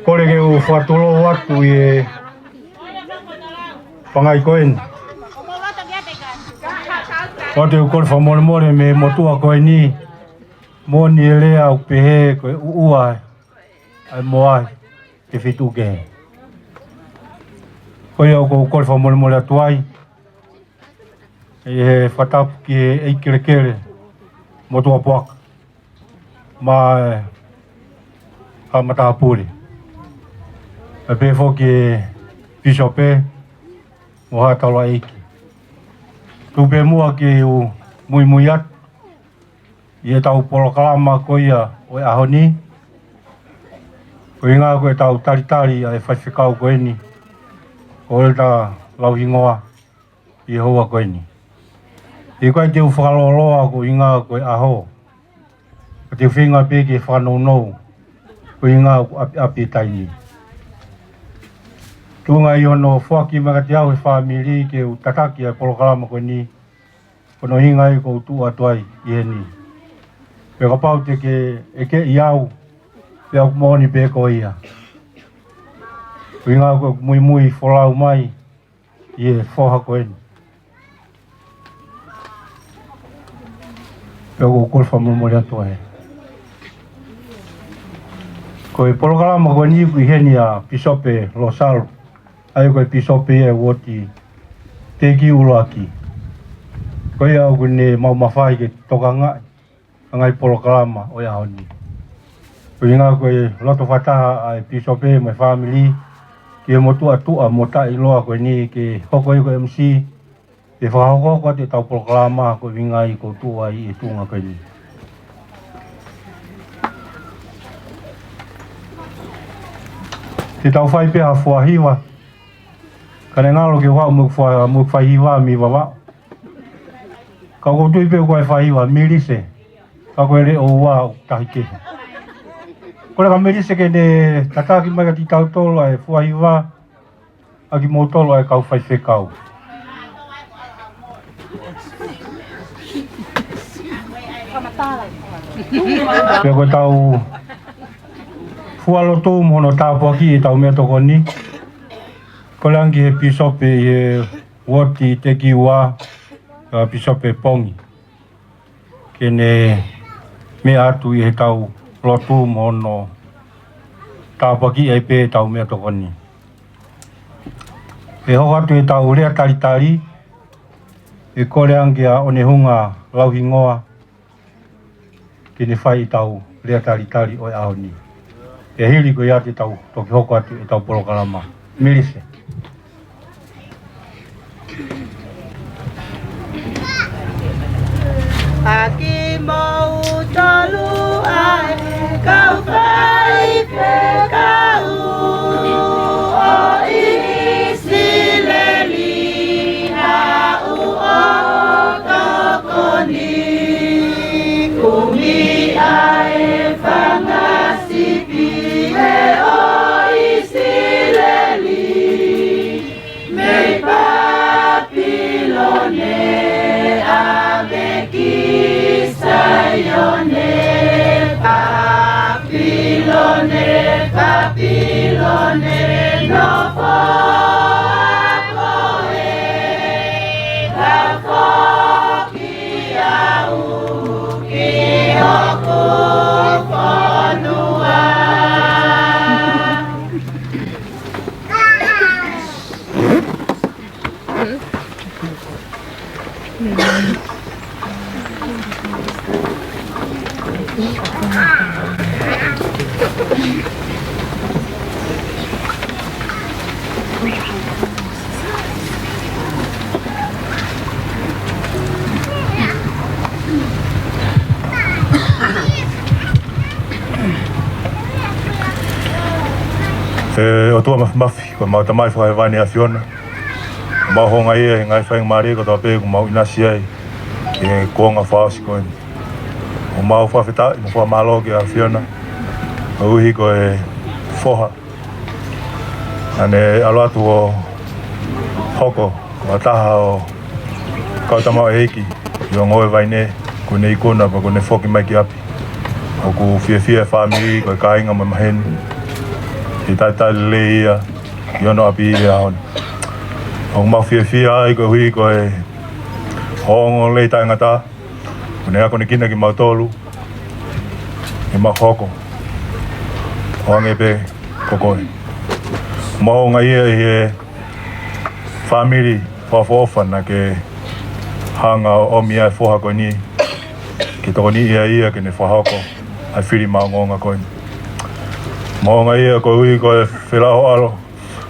Kore ke u whatolo watu e pangai koen. Wate u kore whamore more me motua koe ni. Moni e lea u pehe koe uai. Ai moai te whitu ke. Koe au ko kore whamore more atuai. E he whatapu ki e eikere kere. Motua puaka. Ma ha matahapuri. E pefo ki Bishope mo hatalo eiki. Tupe mua ki u mui atu. Ie tau polokalama koia o e ahoni. Koe ngā koe tau taritari a e whaiwhikau koe ni. Ko e ta lauhingoa i hoa koe ni. I koe te u whakaloloa ko i ngā koe aho. Ko te whinga peke whanau nou. Ko i ngā api taini. Tunga i ono whaki maka te au he whamiri ke u tataki a polokalama koe ni. Kono hinga i ko tu atuai i he ni. Pe kapau te ke eke i au. Pe au kumoni pe ko ia. Ko i ngā koe mui wholau mai. I e whoha koe ni. Pe au kore whamomori atua he. Ko i polokalama koe ni ku i heni a Bishope Losalo. Ai koe Bishope e woti te ki ulaki. Koe au kune mau mawhai ke toka ngai. Ngai polokalama o ia honi. Ko i ngā koe loto whataha ai Bishope mai family. Ki e motua tua mota i loa koe ni ke hoko i koe MC. Te whahoko te tau polokalama ko winga i ko tua i e tunga koe ni. Te tau whai pēha whahiwa. Kare ngalo ke whao muk whahiwa mi wawa. Ka kotui pēo koe whahiwa mirise. Ka koe re o wā tahi kehe. Kore ka mirise ke ne tataki mai ka ti tau tolo e whahiwa. Aki mō tolo e kau whai whekau. Pēo koe tau fualotu mono tāpua ki e tau mea toko ni. Ko langi he Bishope i he woti te ki wā Bishope Pongi. Kene me atu i he tau lotu mono tāpua ki e pē tau mea toko ni. E ho atu e tau rea taritari. E kore ange a one hunga lauhingoa. Kene whai i tau rea taritari o e ahoni. E hiri ko ia te tau toki hoko atu e tau polokalama. Mirise. Aki mau tolu ai kau whai whekau o isi leli na u o tokoni kumi ai whangasipi e o isi leli mei papilone Papilone, no foakoe, ka foki au ki hoku whanua. O tua mafi, ko mau tamai whae vani a Fiona. Mau honga ia, ngai whaing maari ko toa pēku mau inasi ai. E kuonga whaosi koe. O mau whawhita, mo wha malo ki a Fiona. O uhi ko e whoha. Ane alo atu o hoko, ko taha o kautamau e hiki. I o ngoe vaine, ko ne ikona, ko ne whoki mai ki api. O ku fia whamiri, ko e kāinga mai maheni. Ki tai leia, yono api ia hon. O mawhia ai ko hui ko e hongo lei tai ngata. Kone ako ni kina ki mautolu. E mahoko. Hoange pe kokoe. Maho ngai e family whafofa na ke hanga o mia e whoha koe ni. Ki toko ni ia ke ne whahoko. Ai whiri maungonga koe ni. Maho ngai e ko hui ko e whilaho alo.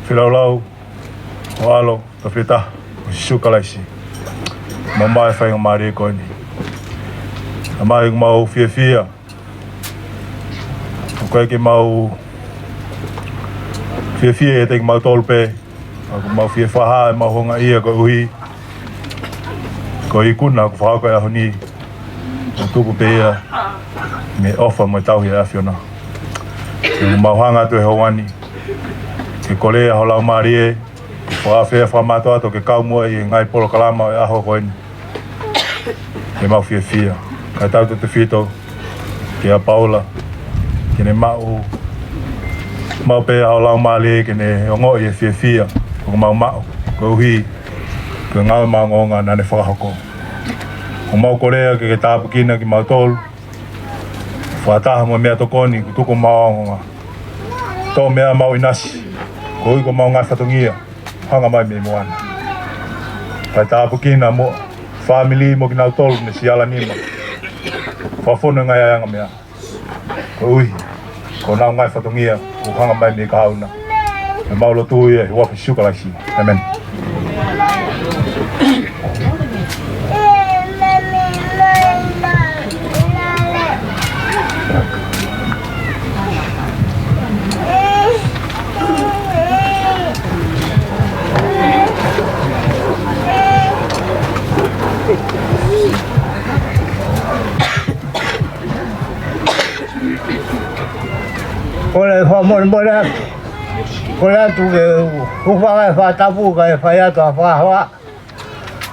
Whilau lau. O alo. Ta whita. O sisukalaisi. Mamai whainga maari koe ni. Amai mau whia. Koe ke mau whia e te mau tolpe. Ako mau whia whaha e mau honga ia ko uhi. Ko i kuna ko whahako e ahoni. O tuku pe ia. Me ofa mo tau hia awhiona. Ko mau hanga tu e hawani. Ke kolea ho lau maari e. Ko awhia whamato ato ke kaumua i ngai polo kalama e aho koe ni. Ke mau whia. Kai tau te whito. Ke a Paula. Ke ne mau pe au lau maali ke ne ongo i e whia. Ko mau. Ko uhi. Ko ngau maungonga nane whakahoko. Ko mau korea ke tāpu kina ki mau tolu. Whataha mo mea tokoni ku tuku maungonga. Tō mea mau inasi. Ko ui ko mau ngai whatungia. Hanga mai me moana. Kai tāpu kina mo family mo ki nau tolu ne siala nima. Whafono ngai anga mea. Ko ui. Ko nau ngai whatungia. Ko hanga mai me ka hauna. E maulo tui e wapi sukalaisi. Amen. Ole fa mora Kola tu ke ufa fa tapu ka fa ya to fa ha.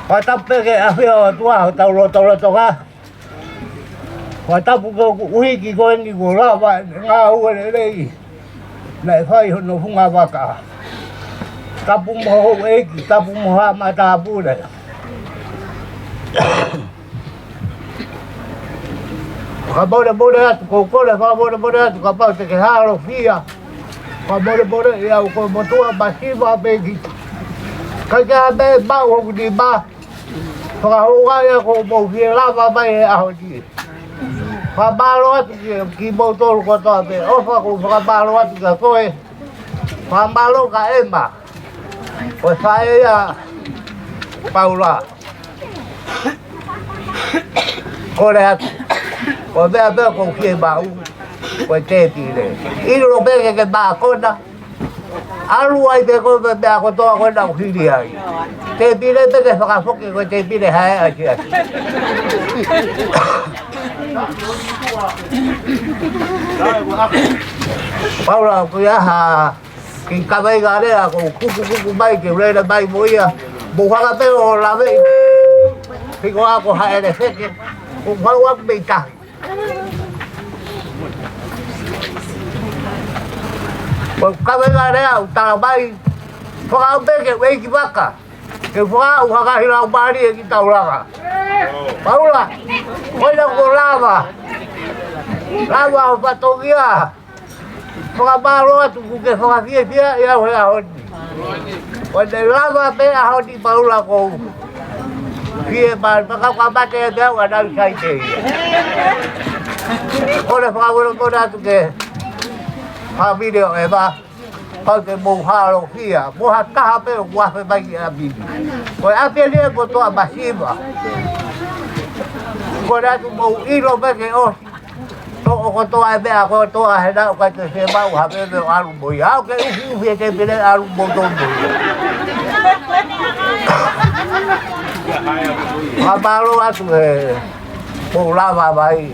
Fa tape ke afia tua ta lo toka. Fa tapu ko ui ki ko ni ko la ba nga u le le. Lai fa i no funga ba ka. Tapu mo ho e ki tapu mo ha ma tapu le. Ka bora ko le fa bora ka pa te ke ha lo fia. Ka bora ia ko motua basiva begi. Ka ka be ba o di ba. Ka ho ia ko mo fia lava ba e a ho di. Ka ba lo ki motor ko to be. O fa ko ka ba lo ka ko e. Ka ba lo ka emba. Ko sa ia Paula. Ko le ko be ko ki ba u. Ko te tire. I lo be ke ba ko na. Alu ai be ko be ko to ko na hiri ai. Te tire be ke fa ko ko te tire hai ai. Paula ko ya ha ki ka vai ga le ko ku mai ke le mai moia. Bo ha be o la be. Ki ko ko ha ele fe ke ko wa be ta. Ko kabega rea uta bai foka be ke wei ki baka ke foka u ha hila bari e ki taulaga Paula oina ko lava patogia foka baro atu ke foka fie ia ho hodi o de lava be a hodi Paula ko fie ba ka bate de wa da sai te ora foka ko atu ke ha video e ba pa ke mo ha lo fia mo ha ka pe wa fe ba ki a bibi ko a pe le ko to basiva ko da tu mo i lo be ke o to ko to a be a ko to a he da ko te se ba ha pe be a lu mo ya ke u fi ke pe le a lu mo do mo ha ba lo a tu e mo la ba bai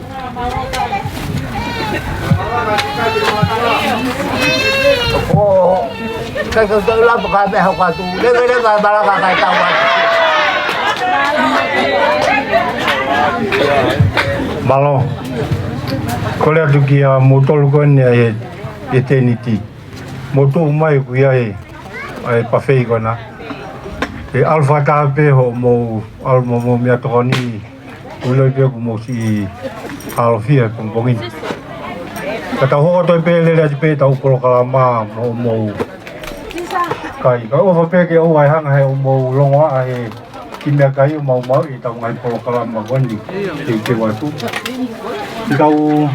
oh, cái lá bạc hà học qua tu, đây là bà la cái tàu à. Malo, kalau tu kia motor kan eternity, motu mai ku ai ai pa fei kona e alfa ta pe ho mo almo mo mi atoni ulo pe ku mo si alfia pong pongin kata ho to pe le pe ta ko kala ma mo kai ka o pe ke o ai hang hai o mo longa ai kimia kai mo mo i ta ngai ko kala ma wani ke wa tu ti ka o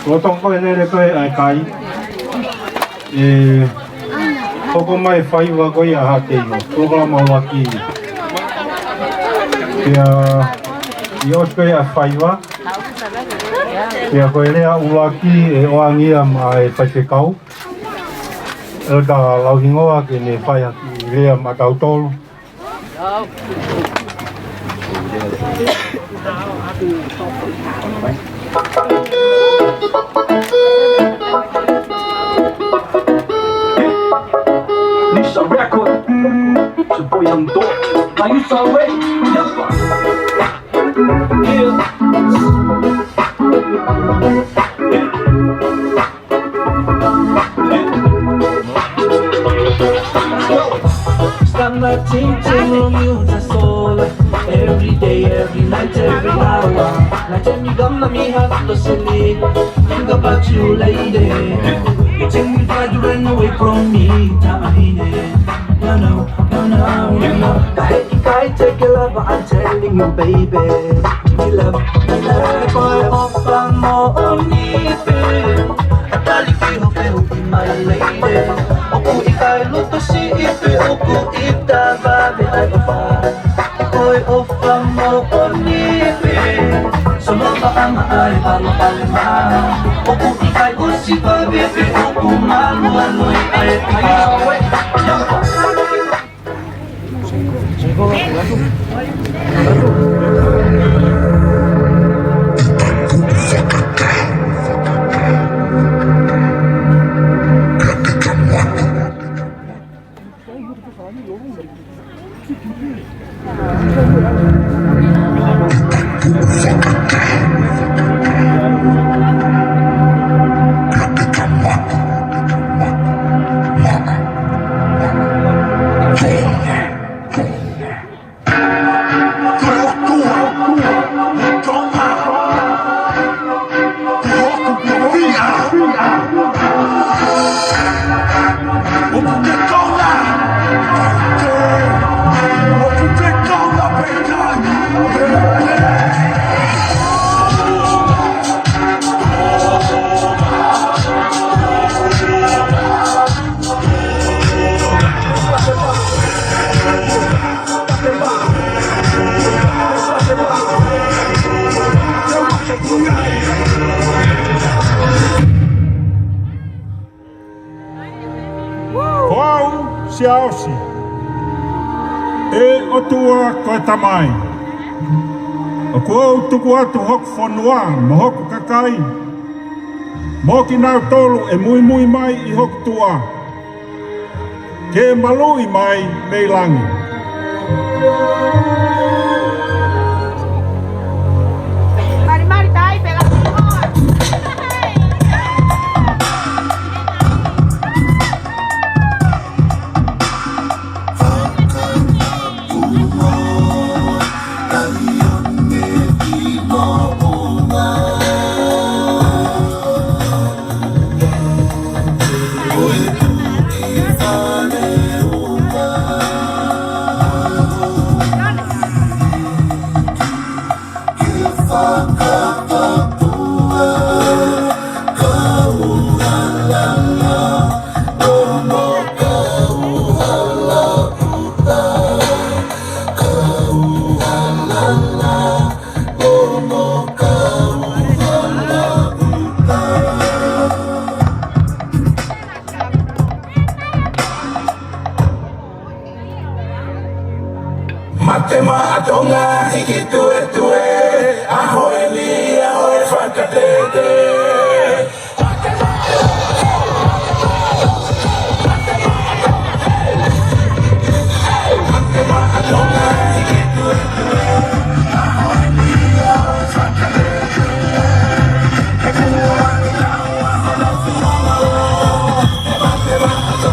lo tong ko le pe ai kai e Koko mai whai wa koi a hake ino, koko ma waki. Pia, i oskoi a whai wa. Pia koe rea uwaki e oangia ma e whaisekau. E ka lauhingoa ke ne whai haki rea ma tautolu. Nisha record, it's your boy Young Dog. Now you saw it, Stop my teaching on you, that's all. Every day, every night, every hour. Like when you come to me, have to sleep. Think about you, lady. You take me far, you run away from me, Tahine. No, no, no, no, no, no. Kahit ika'y take your love, I'm telling you, baby. You love, boy, off ang mo onipin. At alikiho, pero be my lady. Oku ika'y luto si ipi, oku ita, babi, ay baba. Boy, off ang mo onipin. Sumama ang maay, palo palima. Oku ika'y usi, babi, oku malu-aluy, ay kayo. Siausi e o tua koe tamai o kua tuku atu hoku whanua ma hoku kakai mo ki nau tolu e mui mui mai i hoku tua ke malui mai mei langi Mari tai pela Matema atonga hiki tue tue ahoe li ahoe whakatete Matema atonga hiki tue tue ahoe li ahoe whakatete He kua ni lau ahoe la fuama Matema atonga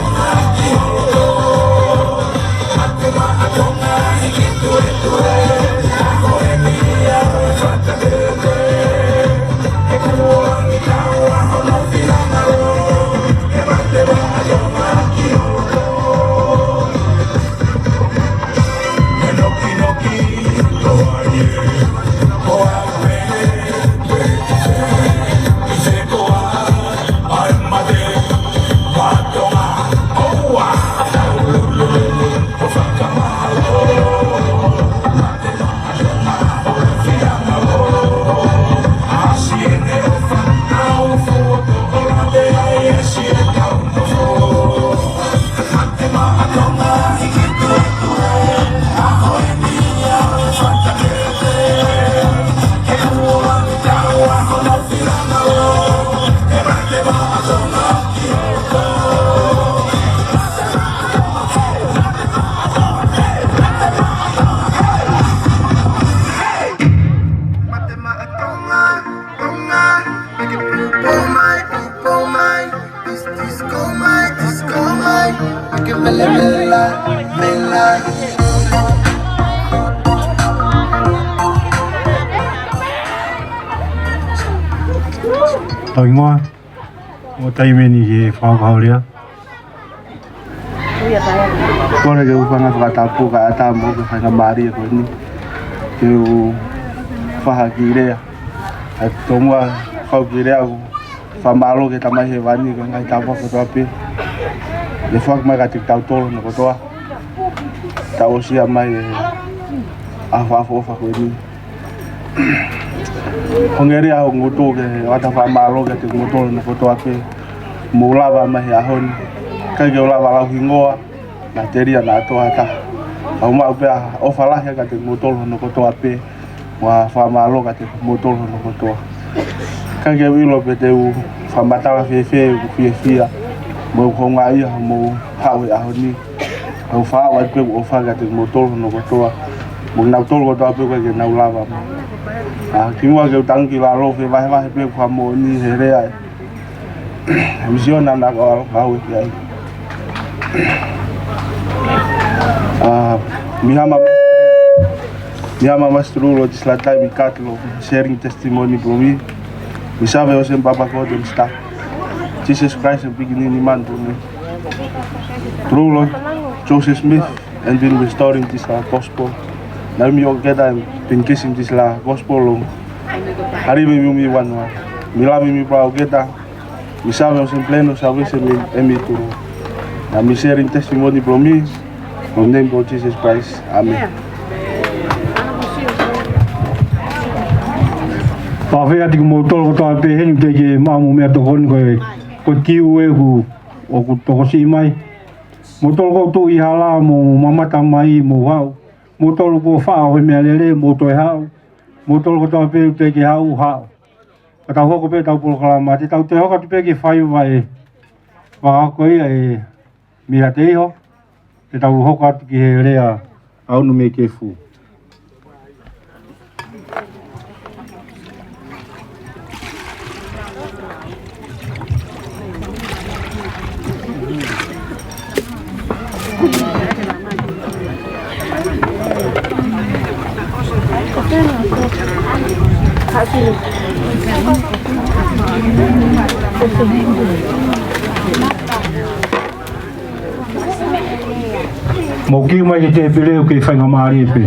I can feel it, feel like. Tao ngoa o tai meni he whakao lea. Kore ke upanga whakatapu ka ata mo ke whanga maari e koe ni. Ke u whaha ki rea. A tomua whau ki rea ku whamalo ke tamai he wani ka ngai tāpua kotoa pe. Le whak mai ka tik tau tolo na kotoa. Tau osia mai e awhafu ofa koe ni. Hongere au ngutu ke wata whamalo ke tik ngutolo na kotoa pe. Mulawa mai he ahoni. Kai ke ulawa lau hingoa. Na teria na atoa ta. Au mau pe o falahe ka te motolo no kotoa pe. Wa whamalo ka te motolo no kotoa. Ka ke wilo pe te u whamatala whewhe u whiewhia. Mo honga ia mo hawe ahoni. Au whawa pe u whaga te motolo no kotoa. Mo nau tolo kotoa pe ke nau lava mo. Kimua ke utangi la rofe wahe pe whamo ni he rea. Misiona na hawe ki ai. Mihama Mastrulo di Slatai Mikatlo sharing testimony from me. We serve us in Papa God and staff. Jesus Christ and beginning man to me. True Lord, Joseph Smith and been restoring this gospel. Now me together been kissing this gospel long. Hari me one one. Milami me pa together. We serve us in pleno salvation in me to. Now me sharing testimony from me. In the name of Jesus Christ. Amen. Pawhea tiku mo tolo kotoa pe heni te ke maamu mea tohoni koe kiu e ku o ku tokosi mai. Mo tolo koutu I hala mo mamata mai mo hau. Mo tolo ko whao he mea lele mo toi hau. Mo tolo kotoa pe te ke hau hau. Ka tau hoko pe tau polo kalama. Te tau te hoka tu pe ke whai vai whakako ia e mea te iho. Te tau hoko atu ki he rea aunu me ke fu. Mo kiu mai ke te pere o ke whainga maari e pe.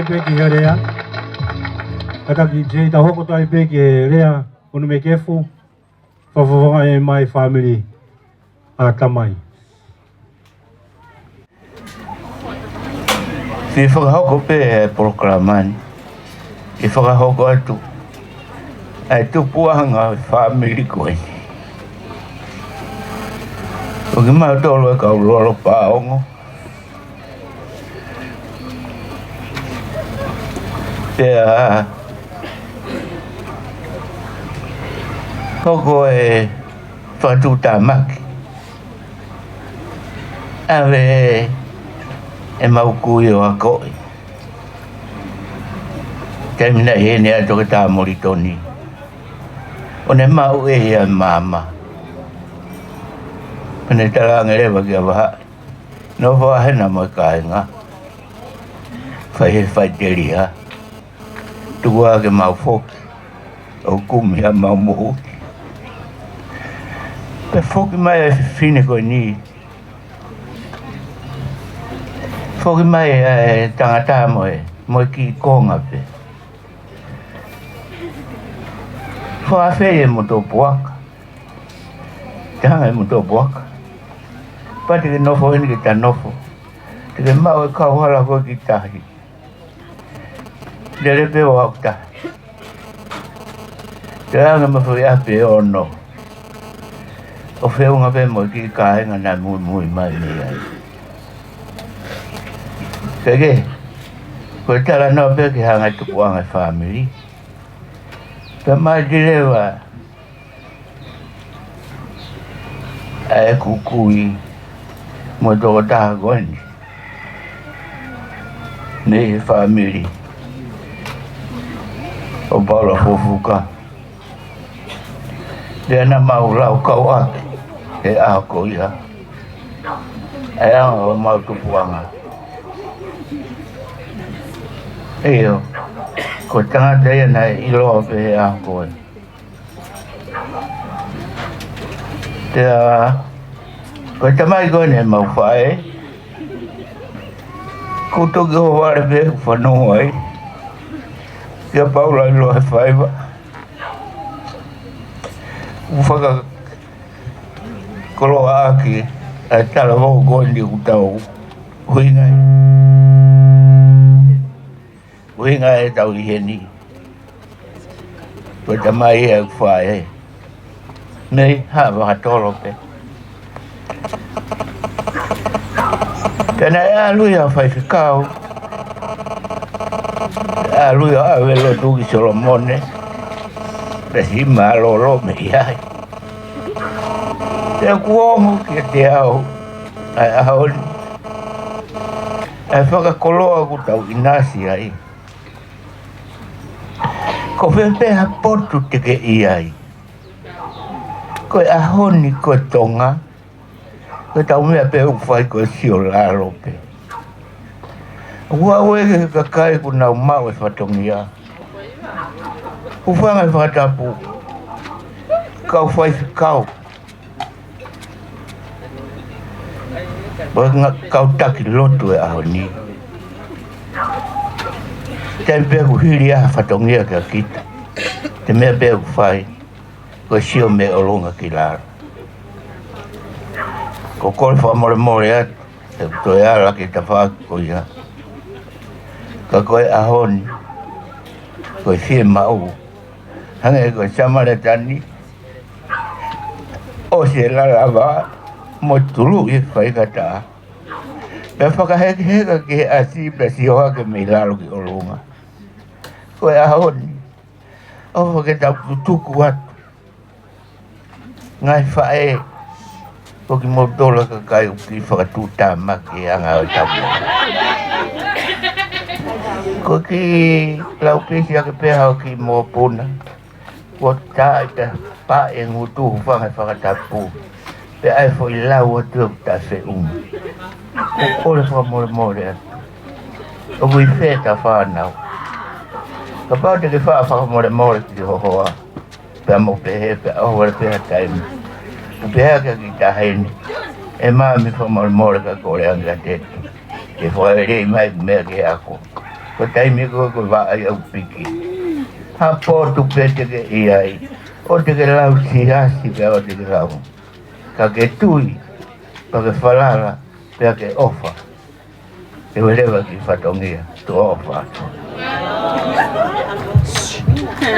peki rea. Kata ki je ta hoko tai peki rea unu me kefu. Whawhawha e mai family a tamai. Si whakahoko pe e proklamani. I whakahoko atu. Ai tupuanga family koe. O ki mau tolo e kau lolo paongo. Pea hoko e whatuta maki. Awe e maukui o a koi. Taimina e ne ato ke tā moritoni. O ne mau e ia mama. Pane taranga rewa ki a waha. No whahena mo kāinga. Whai teri ha. Tua ke mau foki. O kumi a mau mohu. Pe foki mai e whine koe ni. Foki mai e tangata moe. Moe ki konga pe. Whawhai e moto puaka. Tanga e moto puaka. Pati ke nofo hini ki ta nofo. Te ke mau e kauhala koe ki tahi. Dere pe o au tahi. Te anga mawhi ape o no. O whiunga pe mo ki kāinga nā mui mai ni ai. Kege, koe tala no pe ki hanga tukuanga family. Pe mai direwa e kukui mo toko taha koeni. Nei family. O paula fufuka. Dia mau lau kau ake. E ako ia. E anga o mau tupuanga. Eo. Ko tangata ia na iloa pe e ako e. Tea. Ko tamai koe ne mau whae. Ko toki ho wale pe whanua e. Kia paula iloa e whaiva. Ufaka kolo aki a tala vau gondi utau huingai. Huingai e tau iheni. Koe tamai e whae. Nei, hawa hatolo pe. Tena e aluia whai whikau. E aluia awelo tuki Solomone. Pesi malolo me iai. Te kuongo ki te au. Ai ahoni. Ai whakakoloa ku tau inasi ai. Ko whewheha potu te ke iai. Koe ahoni koe tonga. Koe tau mea pe uwhai koe sio lalo pe. Ua wege kakai ku nau mau e whatongia. Ufanga e whakatapu. Kau whai whikau. Kau taki lotu e ahoni. Te mea ku hiri aha whatongia kia kita. Te mea mea ku whai. Koe sio me olonga ki laro. Ko kore whamore more atu. Te toi ala ki ta whako ia. Ka koe ahoni. Koe whie mau. Hange koe samare tani. O se lalawa. Mo tulu i whaikata. Pe whakaheki heka ki asi pe si oha ke me lalo ki olonga. Koe ahoni. O whaketa tuku atu. Ngai whae. Ko ki motola ka kai uki whakatuta maki anga o tapu. Ko ki lau pisi ake peha o ki mo puna. Ko tae te pa e ngutu whangai whakatapu. Pe ai fo i lau atu au ta se Ko ole whamore more atu. O kui wheta whanau. Ka pau te ki whamore more ki hohoa. Pe mo pehe pe ahore peha taimi. Upea ka ki tahene. E maa mi whamore more ka kore anga tetu. Ke whaere mai mea ke ako. ko taimi ko va ai au piki ha po tu pete ke ai o te ke lau si hasi pe o te ke lau ka ke tui pa ke falala pe ke ofa e welewa ki fatongia tu ofa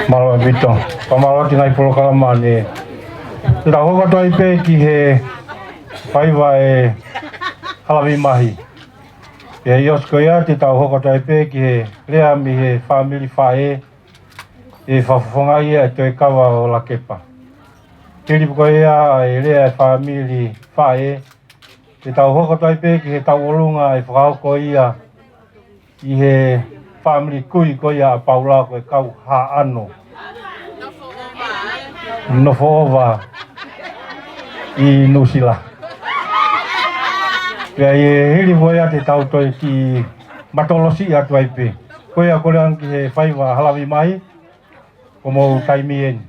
Malo bito. Pamalo tingai pulo kalamane. Tira hoka toi pe ki he whaiwa e halawi mahi. E iosko ia te tau hoka toi pe ki he lea mi he whamili whae e whawhonga ia e toi kawa o la kepa. Tiripuko ia e lea e whamili whae te tau hoka toi pe ki he tau olunga e whakauko ia i he family kui ko ia a paula ko e kau ha ano. Nofo ova i Nusila. Pea i hiri voia te tau toi ki matolosi atu ai pe. Ko ia kore anki he whaiwa halawi mai ko mou taimi eni.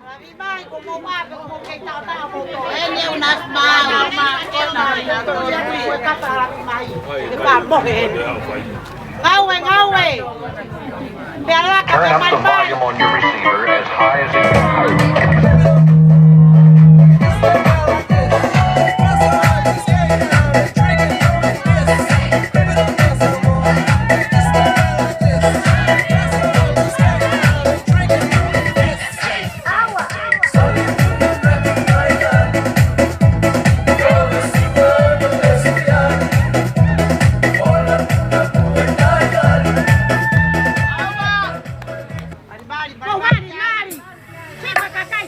Halawi mai ko mou mata ko mou kei tau tau mou to. Ene unas mai. Ko e kata halawi mai. Te pā mohe eni. Ngaue, ngaue! Turn up the volume on your receiver as high as it can. Mari, mari! Mari! Siapa kakak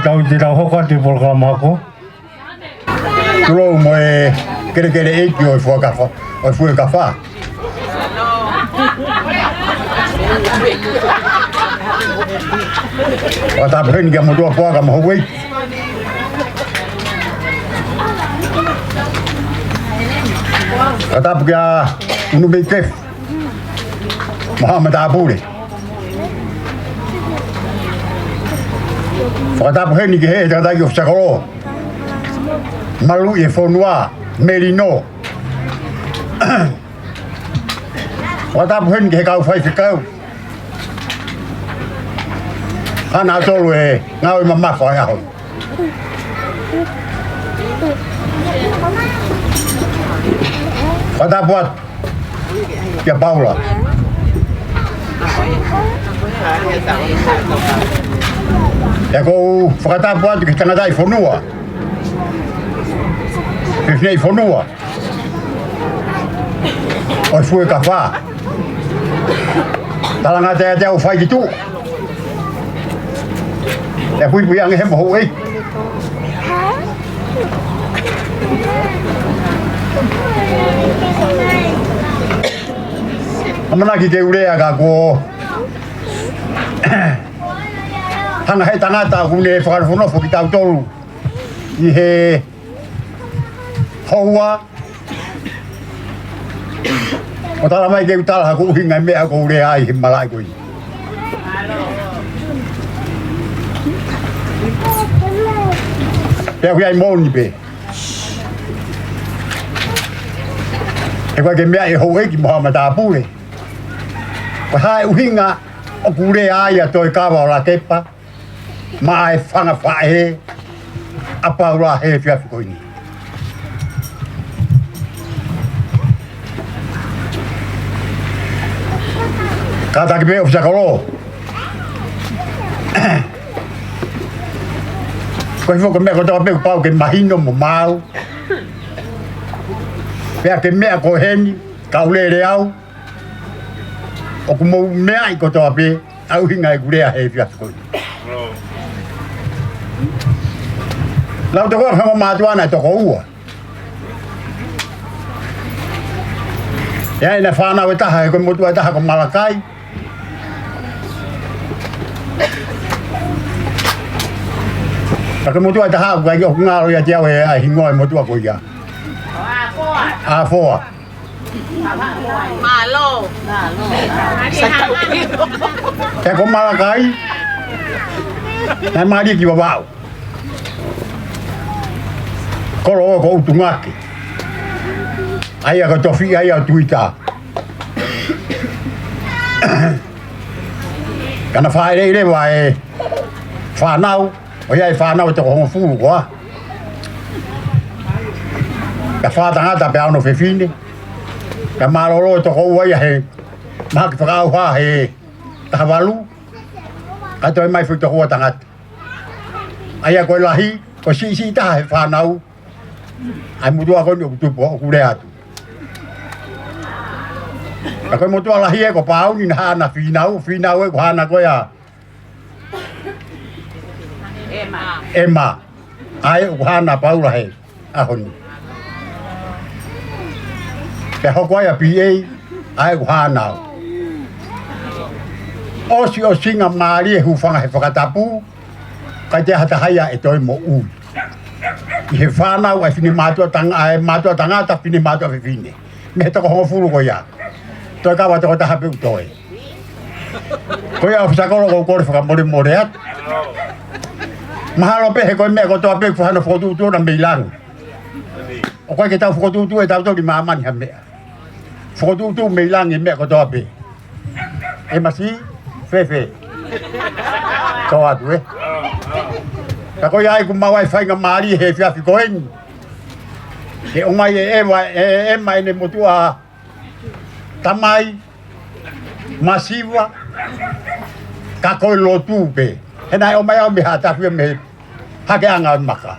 tau te tau hoko te programa ko. Tulo mo e kere eki o fuakafa, o fuakafa. O ta pren ga mo do fuaka mo wei. O ta pga unu be kef. Muhammad Abure. O ta pren ga he ta yo sakoro. Malu e fonua merino. O ta pren ga ka fai fikau. Ana tolu e ngau mama fa ya ho. O ta buat ya Paula. Ya ko fakata buat ki tanga dai fonua. Nei fonua. O fue kafa. Talanga te o fai tu. Ya fui yang hem ho ei. Amana ki te ure aga ko. Hanga he tangata kune whakarofono fo ki tau tolu. I he hoa. O tala mai ke utala haku hinga mea ko ure ai he malai koi. Pea hui ai moni pe. E kwa ke mea e hou eki Muhammad Abure. Kwa hae uhinga o kure ai a toi kawa o la kepa. Ma e whanga whae. Apa ura he whiawhi koini. Ka taki pe o whiakaro. Ko hifo ko mea ko tawa pe ko pau ke mahino mo mau. Pea ke mea ko heni, ka ulere au. O ku mou mea i ko tawa pe, au hinga e kurea he whiawhi koini. Lau te koe whango mātuana e toko ua. Ia ina whanau e taha, e koe motua e taha ko Malakai. Ta koe motua e taha, kai o ngaro ia te au e hingoa e motua ko ia. A foa. Malo. E ko Malakai. Nai maari ki wawau. Koro ko utungaki. Ai ka tofi ai a tuita. Kana faere ile wa e whanau, o ia e whanau te ko hongo furu koa. Ka whatangata pe ano whewhine. Ka maroro te ko ua ia he maki whakau ha he tahawalu. Ka toi mai whi te hoa tangata. Ai a koe lahi, ko si taha he whanau. Ai mutua ko ni tupo o kure atu. Ka koe mutua lahi e ko pau ni hana finau e ko hana ko ya. Emma. Ai ko hana pau lahi ahoni. Pe hoko ya PA ai ko hana. O singa mari e hu fanga he whakatapu. Ka te hata haya e toi mo ui. I he whanau ai whini mātua tangata whini mātua whiwhine. Me he tako hongo furu ko ia. Toi kawa tako taha peu toi. Ko ia whisakoro ko kore whakamore more atu. Mahalo pe he koe mea ko toa peu whahana whakotutu na meilangu. O koe ke tau whakotutu e tau tau ni maamani ha mea. Whakotutu meilangi mea ko toa pe. E masi, whewhe. Tau atu e. Ka koe ai ku mawai whainga maari he whiawhi koeni. Ke o mai e mai ne motua tamai, masiwa, ka koe lotu pe. He nai o mai au me hatawhia me hake anga maka.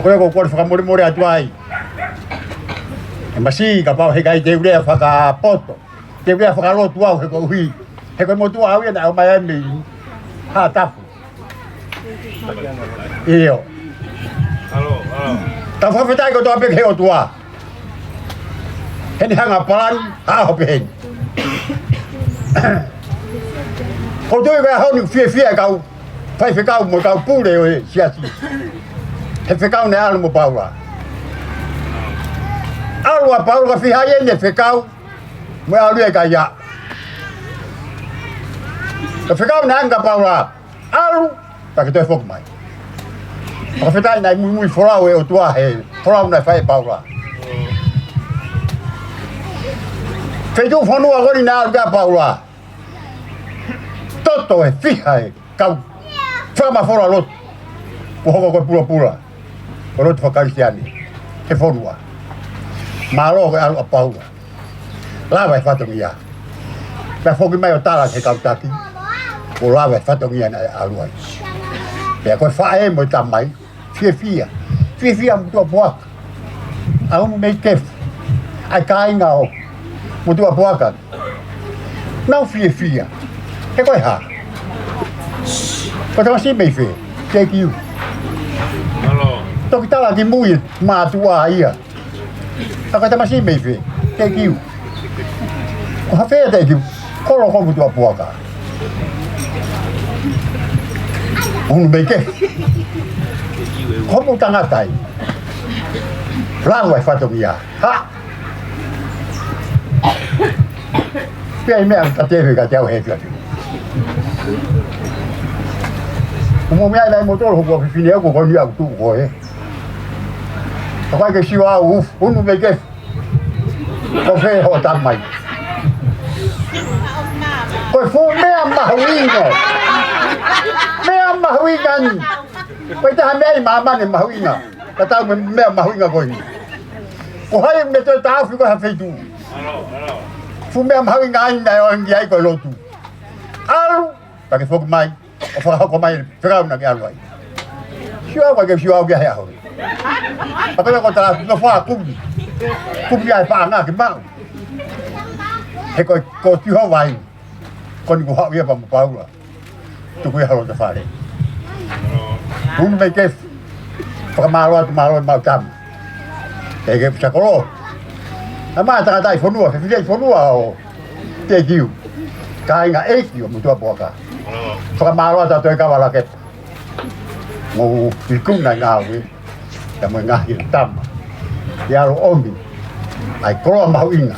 Koe ko kore whakamore atu ai. E masi ka pau he kai te urea whakapoto. Te urea whakalotu au he ko hui. He koe motua au ia nai o mai ai me Ha tapu. Iyo. Ta whawhetai ko toa peke o tua. Heni hanga paran, ha hope hen. Ko tui wea honu fie kau, whai whekau mo kau pūre o e siasi. He whekau ne alu mo paura. Alu a paura whihai e ne whekau, mo alu e ka ia. Ka whekau ne anga paura, alu, ta ke toi whoku mai. Ka whetai nai mui whorau e o tua he, whorau nai whai paura. Whetu whanua gori nā alu ka paura. Toto e whiha e kau whamawhora lotu. Ko hoko koe pura. Ko lotu whakarisiani. He whanua. Māro koe alu a paura. Lawa e whatongia. Pea whoki mai o tāra he kau taki. Ko lawa e whatongia na alu ai. Pea koe whae mo i tamai. Whia. Whia mutua puaka. Aunu mei kefu. Ai kāinga o. Mutua puaka. Nau whia. He koe ha. Ko tamasi mei whi. Take you. Toki tala ki mui mātua ia. Ko tamasi mei whi. Take you. Ko hawhea take you. Koro ko mutua puaka. Unu mei ke. Homo tangatai. Lawa e whatongia. Ha! Pia i mea ta tewe ka te au he whiatu. Umo mea nai motoro hoko a whiwhine au ko koni au tū ko he. Ka whai ke siwa au uf, unu mei ke. Ko whee ho tamai. Koe fu mea mahuinga. Mea mahuinga ni. Koe taha mea i maamane mahuinga. Ka tau mea mahuinga koe ni. Ko hai me toi tāu whiko ha wheitu. Fu mea mahuinga ai nai o ngi ai koe lotu. Alu, ka ke whoku mai. O whakahoko mai whikau na ke alu ai. Siwa koe ke siwa au kia hea hori. Pakana ko tala no whaa kumi. Kumi ai paa ngā ke mau. He koe ko tiho vai. Ko ni ko hau ia pa mo paura. Tuku ia haro te whare. Unu mei kef. Whakamaro atu maro e mau tamu. He ke sakoro. A maa tangatai whanua. He whirei whanua o te kiu. Ka inga eiki o mutua poaka. Whakamaro atu atu e kawala ke. Ngō pikuna ngā ui. Ka mo ngahi tama. I aro omi. Ai koroa mahu inga.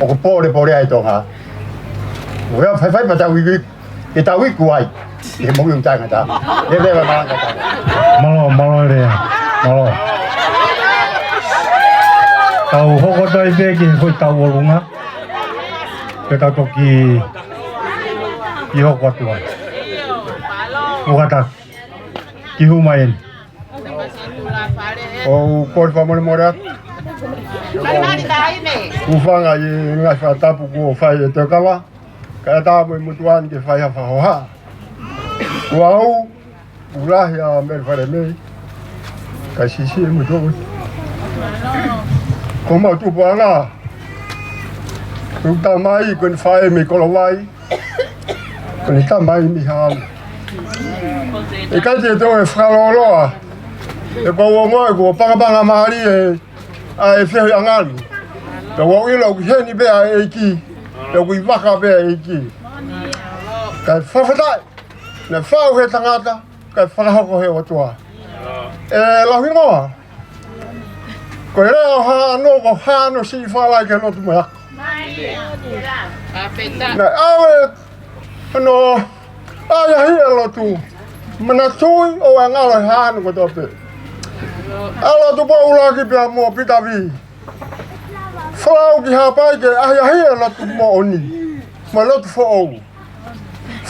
O ko pōre ai tonga. Ua whai pa tau iwi. E tau iku ai. E mo iu tanga ta. E rewa maranga ta. Malo rea. Malo. Tau hoko tai peki hoi tau olunga. Pe tau toki i hoko atua. Ukata. Ki humain. O kore whamone more atu. Uwhanga i ngai whatapu ko whai e te kawa. Kaya tā mo i mutuan ke whai hawha hoha. Ua au, urahi a meri whare mei. Kai sisi e mutuan. Ko mau tupu anga. Kau tā mai ko ni whae me kolo wai. Ko ni tā mai mi hālu. E kai te tō e whakaroloa. E ko ngoe ko pangapanga mahari e a e whiahi angani. Te wau ilo ki heni bea e ki. Te kui waka bea e ki. Kai whawhetai. Ne whau he tangata. Kai whakahoko he watua. E lahi noa. Ko e reo hāno ko hāno si whalai ke lotu mea. Ne awe. Ano. Aia hi e lotu. Mana tui o e ngalo hāno ko tope. Ala tu pa ulaki pia mo pitavi. Whalau ki hapai ke ahia hia latu mo oni. Ma lotu whaou.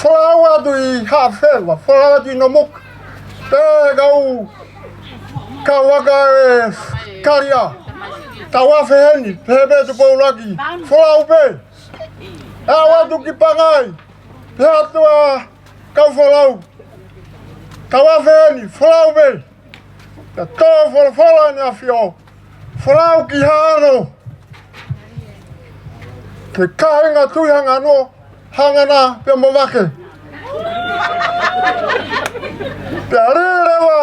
Whalau atu i hawhewa. Whalau atu i no muk. Te kau. Kau waka e karia. Tau awheheni. Pepe tu pa ulaki. Whalau pe. Au atu ki pangai. Pe atu a kau whalau. Tau awheheni. Whalau pe. Ka tō whala ni a whio. Whalau ki hāno. Ke kāinga tuihanga no. Hangana pe mo wake. Dari wa.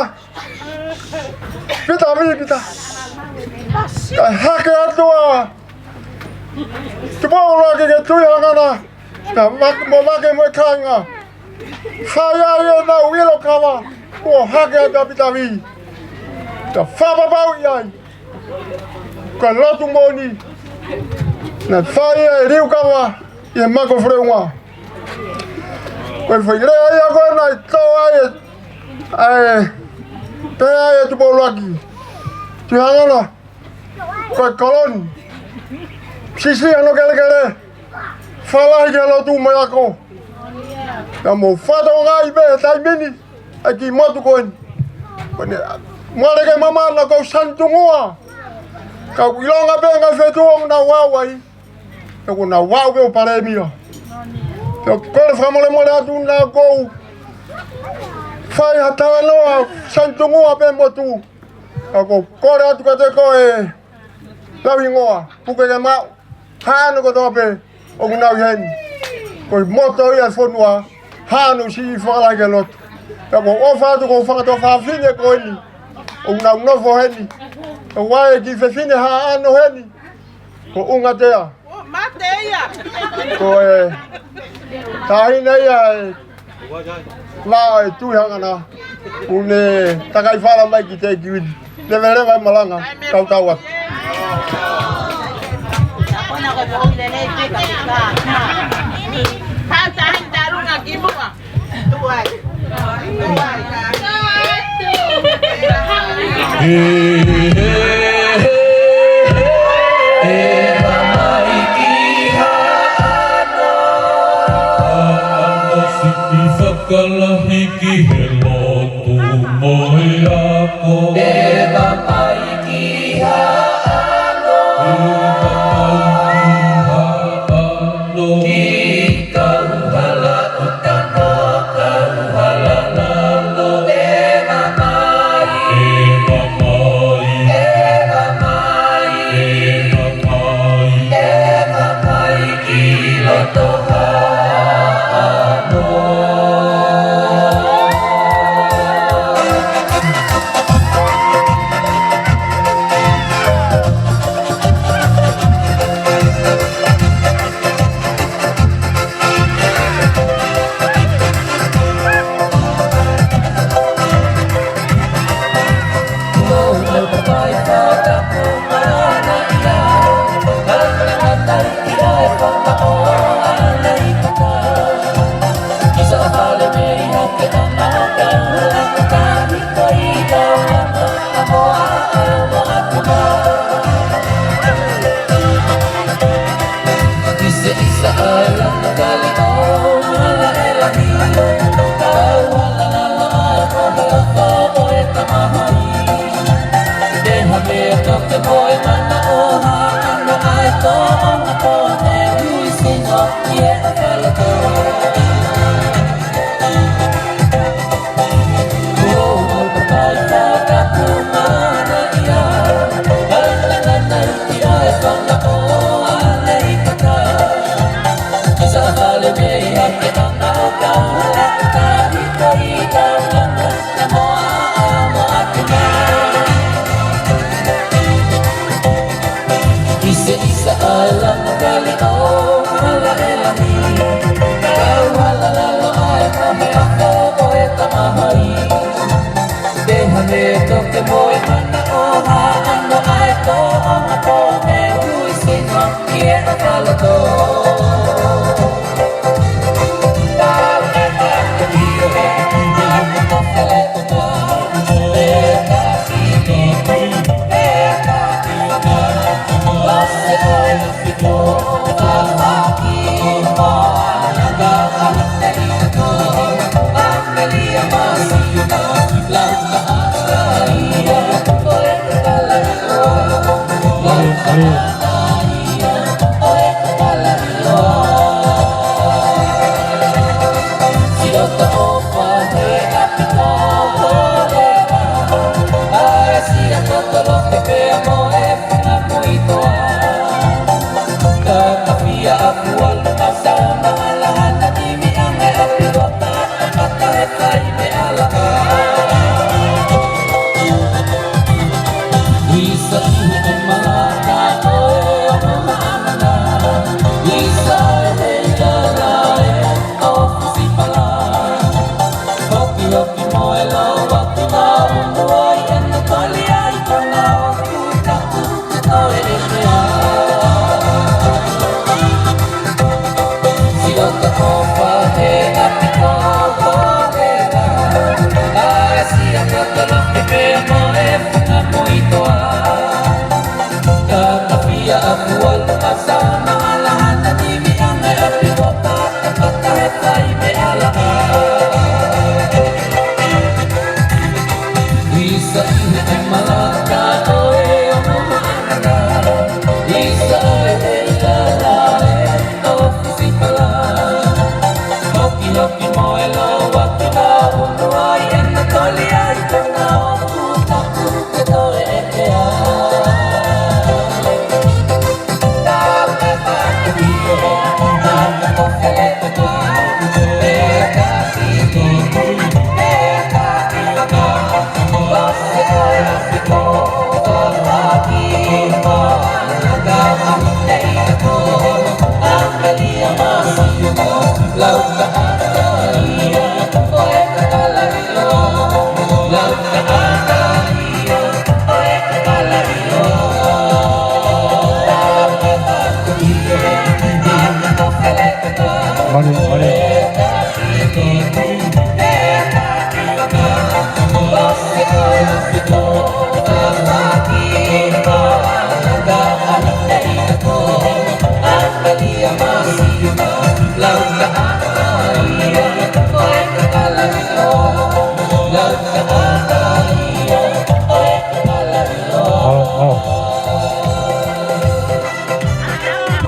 Pita. Kai hake atua. Tupo lagi ke tui hangana. Na mo make mo kanga. Haya yo na wilo kawa. Ko hake ata pita vi. Ta fa bau yai. Ka lotu moni. Na fire riu kawa. Ye mako frewa. Ko foi rea agora na to ai. Pea tu lagi. Tu hangana. Ko kolon. Sisi ano kele. Fala que tu me ako. Kamu fado ngai be tai mini. Aki motu koin. Mwana ke mama na ko santungua. Ka wilonga be nga fetu na wawai. Ko na waw ke pare mio. Ko le famole mole atu na go. Fai hata no santungua be motu. Ako kore atu ka te ko Lawingoa, puke ke mau. Hanu ko tope. O na yen. Ko moto ya fonwa. Hanu si fala ke lot. Ka ko ofa to fa fine ko ni. O na no fo heni. O wa ki fe fine ha ano heni. Ko unga te ya. Mateia. Ko tai nei ya. La tu hangana. Une takai fala mai ki te ki. Devere vai malanga. Tau. Ona ko mo ile ka. Hata ndaru na kimua. Tuai. Love,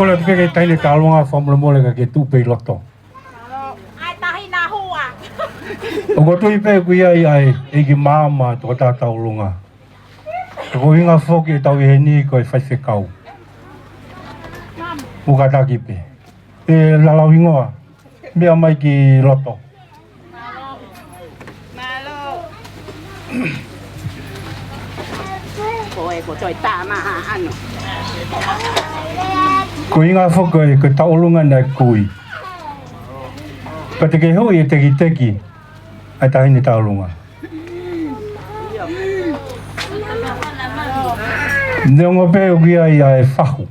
Kola peke taine kalunga famula mole ka ke tupe loto. Ai tahi na hua. O ko tui pe ku ia ai e ki mama to ta taulunga. Ko inga foki tau he ni ko fai se kau. Mu ka ta ki pe. E la la wingoa. Mea mai ki loto. Malo. Koe ko toi ta ma ha ano. Ko inga foki ko taulunga na kui. Pa te ke hui e teki teki. Ai tahi ni taulunga. Neongo pe o kia i ai whahu.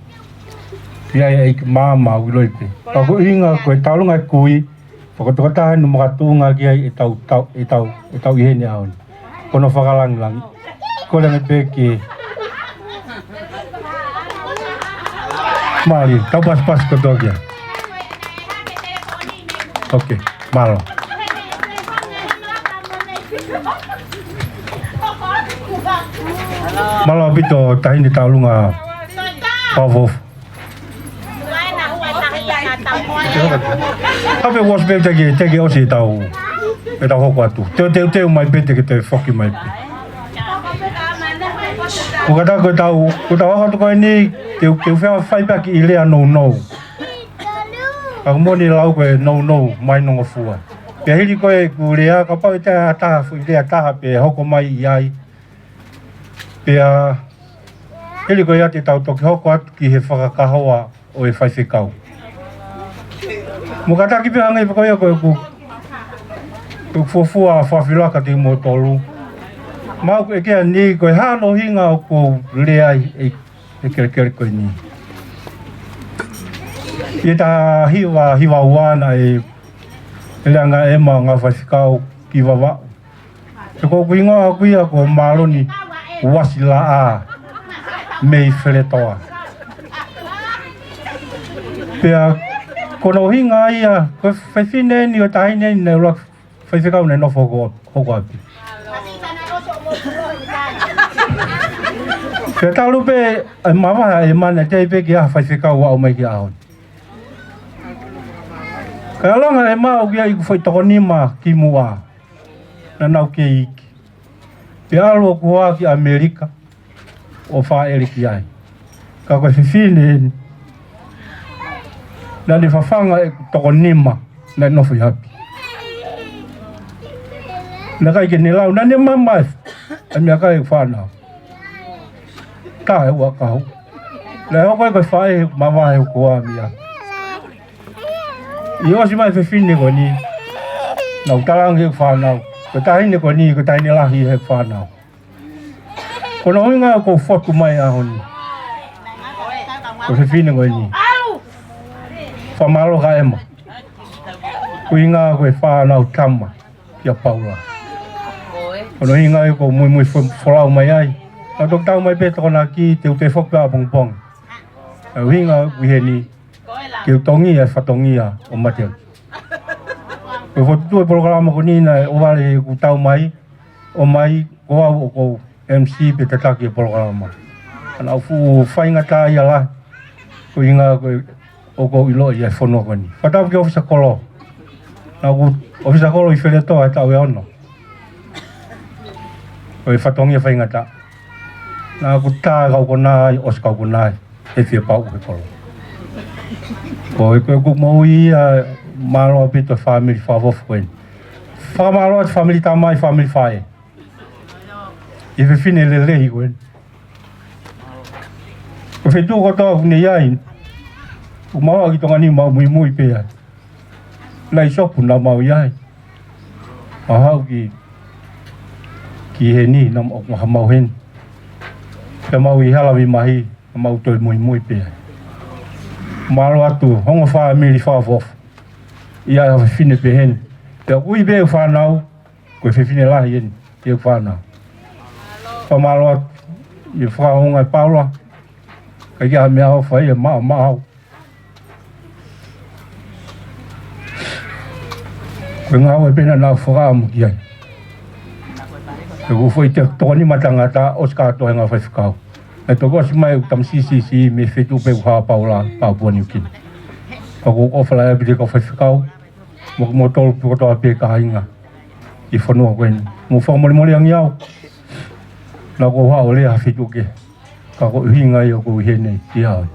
Ia i ai māma o loipe. Pa ko inga ko e taulunga e kui. Whakatokatahe no makatunga kia i tau i hene aoni. Kono whakalangilangi. Ko lenga pe ki. Mali, tau pas ko tokia. Ok, malo. Malo pito tahi ni taulunga. Pavof. Hape was pe teke osi tau. E tau hoko atu. Teo mai pe teke te whoki mai pe. Ko kata ko tau hako tukai ni teu whea whaipaki i lea no. Ka moni lau koe no mai nonga fua. Pea hiri koe ku lea ka pau i te taha fu i lea taha pe hoko mai i ai. Pea hiri koe ati tau toki hoko atu ki he whakakahoa o e whaiwhekau. Mo kata ki pia ngai pakoia koe ku fuafua whawhilaka te mo tolu. Mau koe kea ni koe hano hinga o ko lea e kere koe ni. I ta hiwa wana e leanga ema ngā whaiwhikau ki wawa. Te ko kuingoa kuia ko maloni wasi la a mei wheretoa. Pea kono hinga ia, ko whaiwhine ni o tahine ni ura whaiwhikau ne nofo hoko api. Pea talu pe mawaha e mana te pe ki a whaiwhikau wa o mai ki ahon. Kaya langa e mau kia i kuwhai tokonima ki mua na nau ke iki. Pe alo kua ki Amerika o wha eri ki ai. Ka koe whiwhine na ni whawhanga e tokonima na nofu i hapi. Na kai ke ni lau, na ni mamai a mea kai whanau. Tā e ua kau. Na hoko e koe whae mawahe kua mia. I osi mai whiwhine ko ni, nau tarangi e whanau, ko tahine ko ni, ko tahine lahi e whanau. Ko na hoinga ko whotu mai ahoni, ko whiwhine ko ni. Whamalo ka ema, ko inga ko e whanau tama, kia paula. Ko na hinga e ko mui wholau mai ai, na tok tau mai pe toko na ki te upe whokpea pongpong. Au hinga ko he ni, ke utongi e whatongi a o Mateo. Ko whotutu e programa ko nina o wale ku tau mai, o mai, ko au o ko MC pe tataki e programa. Ana fu fainga ta ia la. Ko inga ko o ko ilo ia fono ko ni. Pata ke ofisa kolo. Na ku ofisa kolo I fele to ata we ono. Ko fatongi e fainga ta. Na ku ta ka ko na oska ko na e fie pau ko kolo. Ko ko mo ia malo pito family favof ko ni. Fa malo family tamai family fae. E fe fine le lei ko ni. Ko fe tu ko to ni yain. O mau ki tonga ni mau mui pe ai. Lai sopu na mau iai. Ahau ki he ni na mau hen. Pe mau I hala mi mahi mau to mui pe ai. Malo atu hongo fa mili fa vof. Ia ha fine pe hen. Pe ui be fa nau ko fe fine la yen. Ia fa na. Pa malo atu I fa honga Paula. Ka ia me au fa ia mau. Ko ngau e pena na whaka amu ki ai. E ko foi te toni matangata o ska to nga fai whakau. E toko si mai tam si me fetu pe uha paula pa buani ukin. Ka ko ofala e bide ka fai whakau. Mo tolu po to ape ka hainga. I whanua koen. Mo whamole ang iau. Na ko hao lea fetu ke. Ka ko hinga I o ko hene I hao.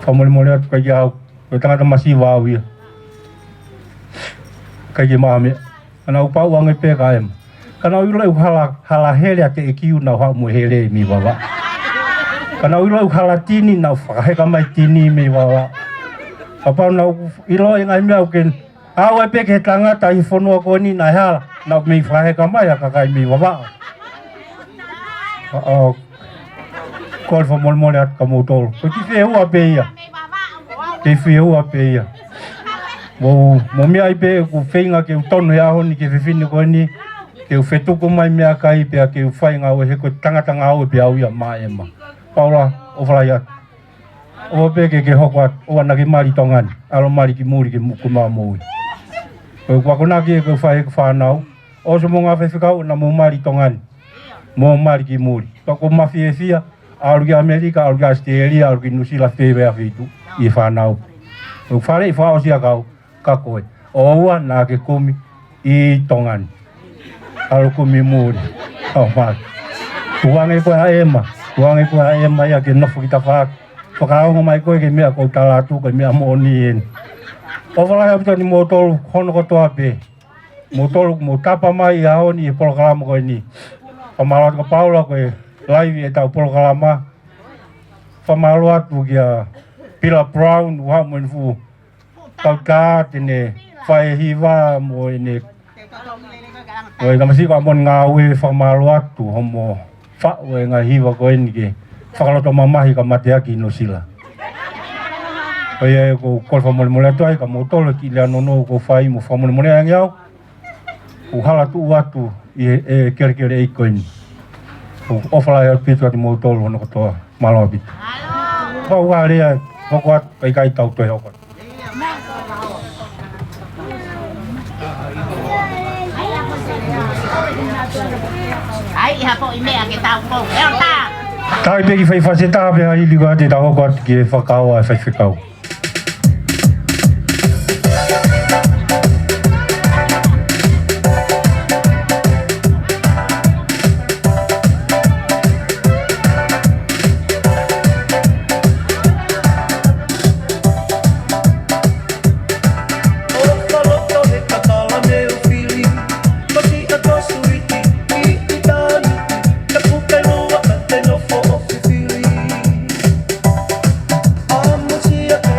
Whamole atu ka iau. Ko tangata masiwa au ia. Kai mame ana upau ange pe kaem kana ulo hala hele ate ekiu na ha mo hele mi baba kana ulo hala tini na fa he ka mai tini mi baba papa na ilo ngai mi au ken awe pe ke tanga ta I fono ko ni na ha na mi fa he ka mai ka kai mi baba kol fo mol at ka motor ko ti fe u ape ya ke fe u ape ya mo mi ai pe ku feinga ke tono ya honi ke fefine ko ni ke fetu ko mai me kai pe ke fainga o he ko tanga o pe au ya mai ma paula o fala ya o pe ke hokwa o na ke mari tongan alo mari ki muri ke ku ma mo ko ko na ke ko fai ko fa nau o so mo nga fe fika na mo mari tongan mo mari ki muri ko ma fia alu ya Amerika alu ya Australia alu ki nusila fe be afitu I fa nau o fare I fa o sia kau kakoe oua na ke kumi I tongan alo kumi muri ma tuange ko ema ya ke nofu kita fa pakao mai ko ke mea ko tala tu ke mea mo ni en o fala ya ni motor kono ko to ape motor mo tapa mai ya oni programa ko ni pamalo ko Paula ko live e ta programa pamalo atu ya Pila Brown wa mo fu Kauka tene fai hiva mo ene oi kamasi ko mon ngawe famalo atu homo fa we nga hiva ko ene ke fakalo to mama hi kamate aki no sila oi ko kol famole to ai ka motor ki la no ko fai mo famole ang yau o hala tu atu e kerkere ko ene o fala ya pitu ati motor no ko to malo bit ba wa ria ko kai tau to ho ko Ai hapo imea ke tau ko. Elta. Tai pe ki fai faceta pe ai liga de tau ko ki fa kau ai fai kau. Yeah.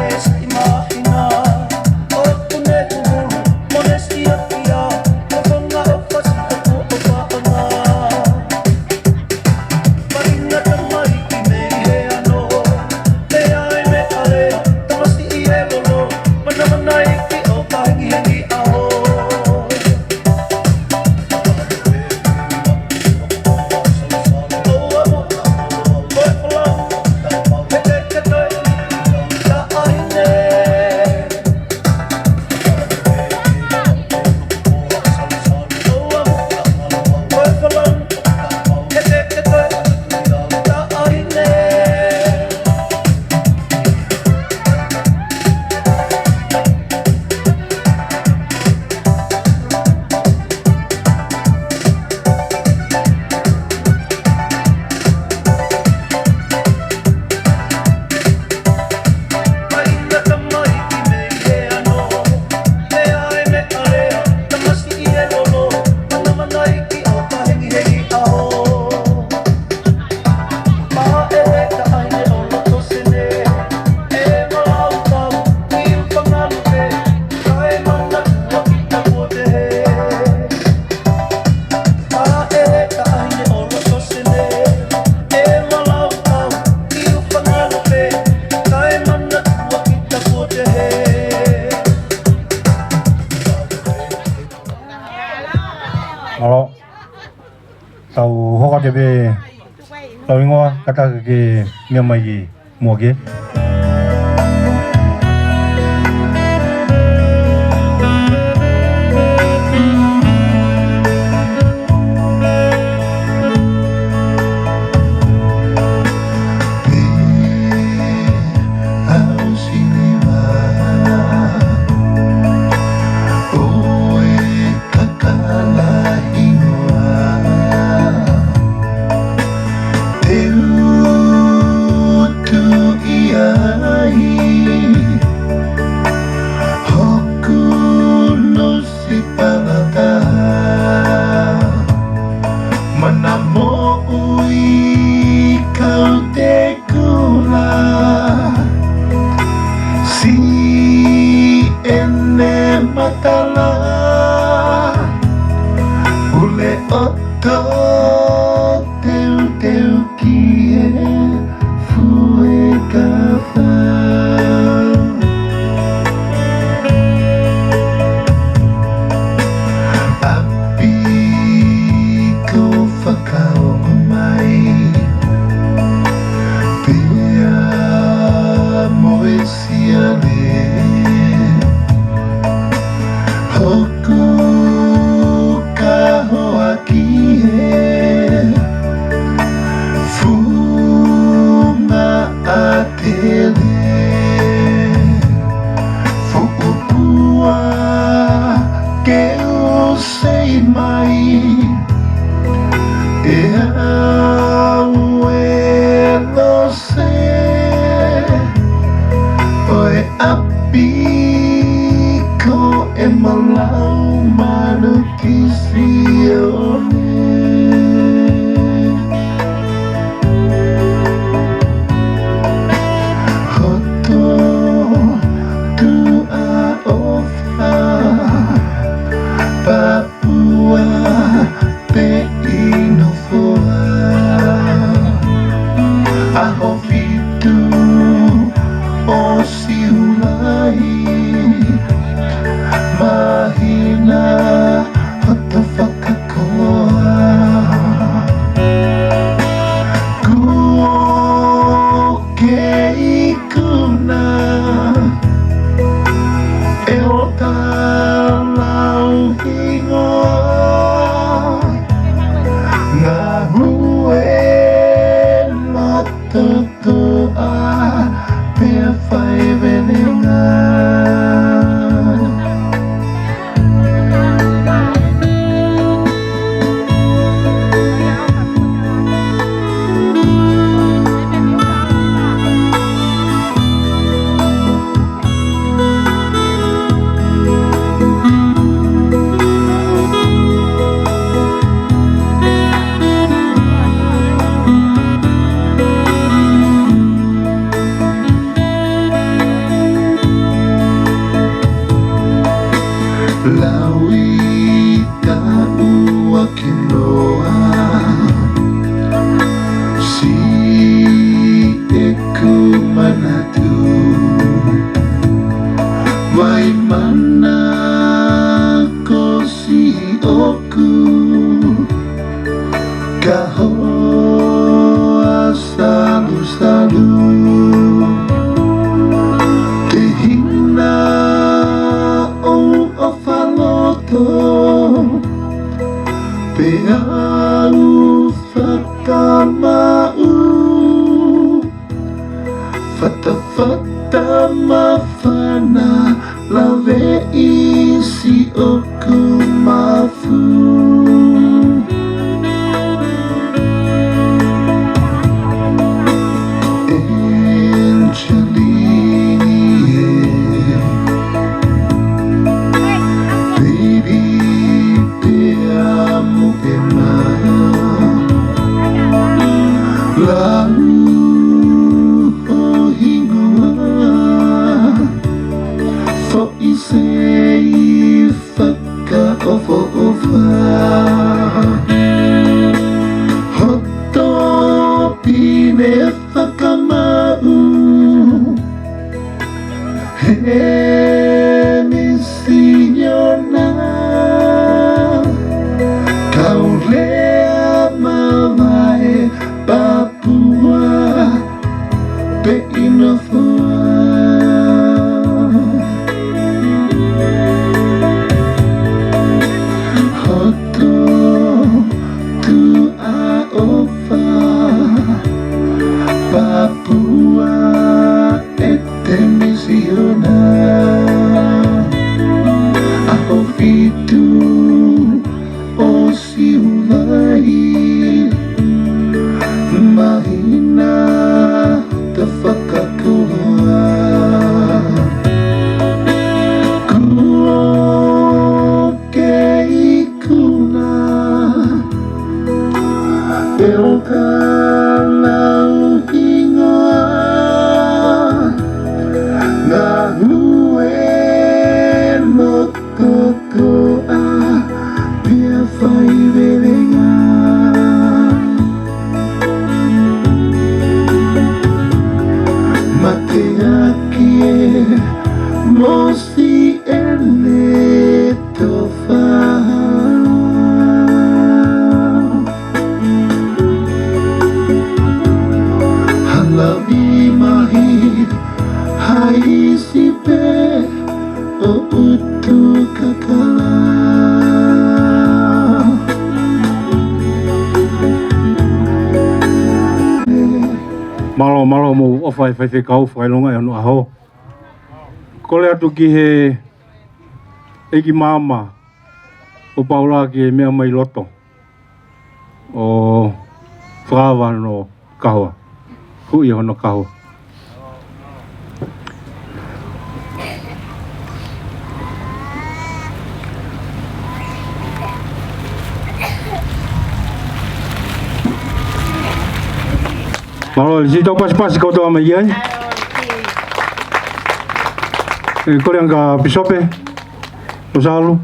ke be lawingoa kata ke miamai moge Kau lea mama kalau ingoa ngahue mototoa pia fai velenga matenga kie mosi ene tofa halabi mahi hai sipe o utu kakala malo mo o fai kau fai longa e no aho. Kole atu ki he eki mama o paula ki mea mai loto o whawa no kahua. Hui hono kahua. Malo si tau pas kau tu ama iai. Kau yang ka pisope, usalu.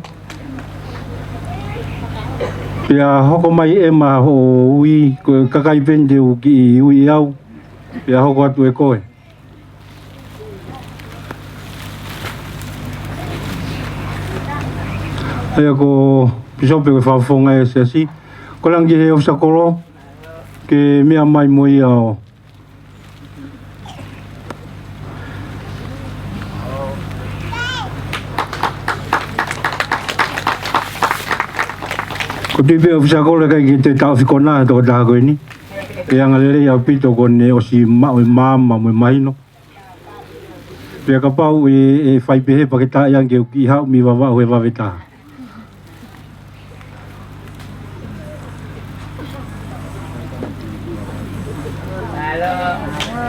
Pia hoko mai ema ho ui kakai vende u ki ui au. Pia hoko atu e koe. Hei ako pisope ko whafonga e se asi. Kau yang ki he o sakolo ke mea mai moi ao. Ko tipe o fisakole kai ki te tau whikona e toko taha koe ni. E anga lele au pito kone o si mao i mama mo i mahino. Pea ka pau e whaipehe paketa iang ke uki hau mi wawa o e wawetaha.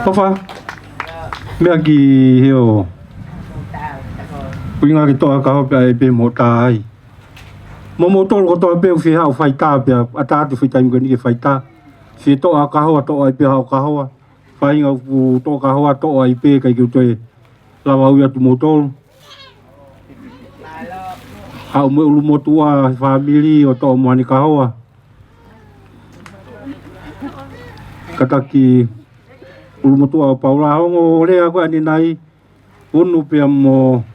Ofa. Mea ki heo. Kuinga ki toa ka hopea e pe mo tāi. Momo tolo ko toa pe uwhi hao whaita pia atatu whita ingo ni ke whaita. Si toa ka hoa toa i pe hao ka hoa. Whainga u toa ka hoa toa i pe kai ki utoe lawa ui atu mo tolo. Hao mo ulu mo tua family o toa moani ka hoa. Kataki ulu mo tua o paula hongo lea koe ani nai. Unu pia mo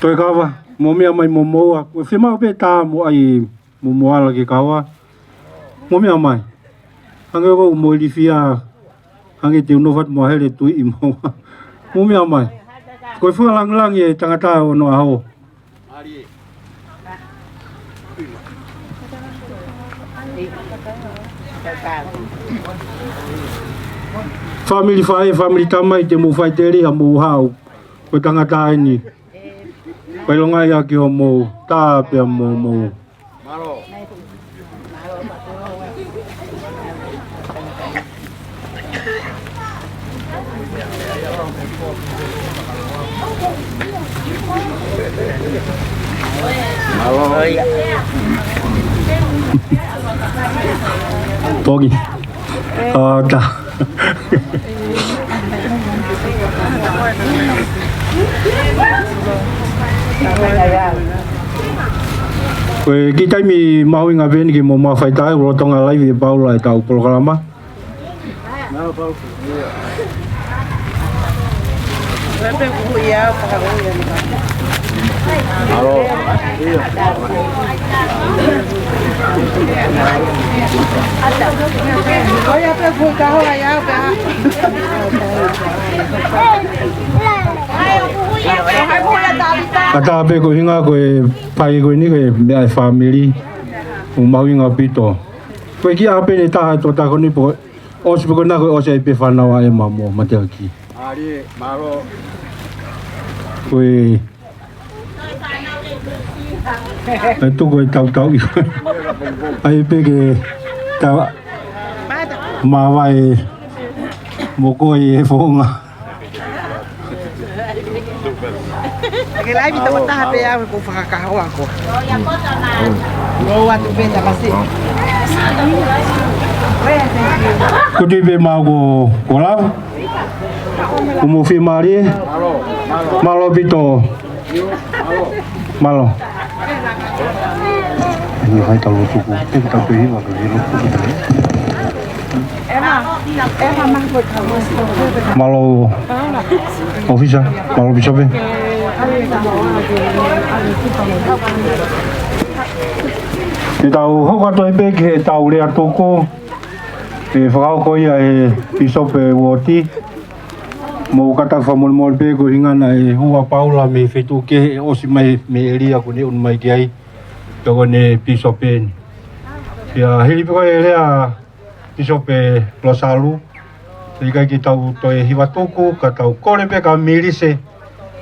toi kawa. Mo mea mai mo moa. Whi mau pe tā mo ai mo moala ke kawa. Mo mea mai. Hange wau mo ili fia. Hange te unowhat mo hele tui i moa. Mo mea mai. Koe whalang e tangata o no aho. Family whae, family tamai te mo whai te rea mo hao. Koe tangata ini. Pai longa ia ki ho mo tā pia mo. Malo. Togi. Ta. Koe ki taimi maui ngā veni ki mo mawhai tae uro tonga live e paula e tau programa. Kata ape ko hinga koe pai koe ni koe mea family o maui ngā pito. Koe ki ape ni taha to tako ni po osi piko na koe osi ai pe whanawa e mamo mate aki. Ari, maro. Koe ai tu koe tau i koe. Ai pe ke tau mawai mo koe e whonga. Ke lai vi tama taha pe ave ko whakakahoa ko. Ngō atu pēta kasi. Kudu be mau ko la. Kumu fi mari. Malo bito. Malo. Ini hai tahu suku. Kita pergi waktu ini. Malo. Ofisa. Malo bisa be. Tahu hok atau ibe ke tahu lihat toko. Whakao ko ia Bisope Woti mo kata whamolmol pe ko hinga na hua paula me whetu ke osi mai me eria ko ne un mai ki ai toko ne Bisope ia hili piko e rea Bisope Losalu ika ki tau to e hiwa toko ka tau kore pe ka mirise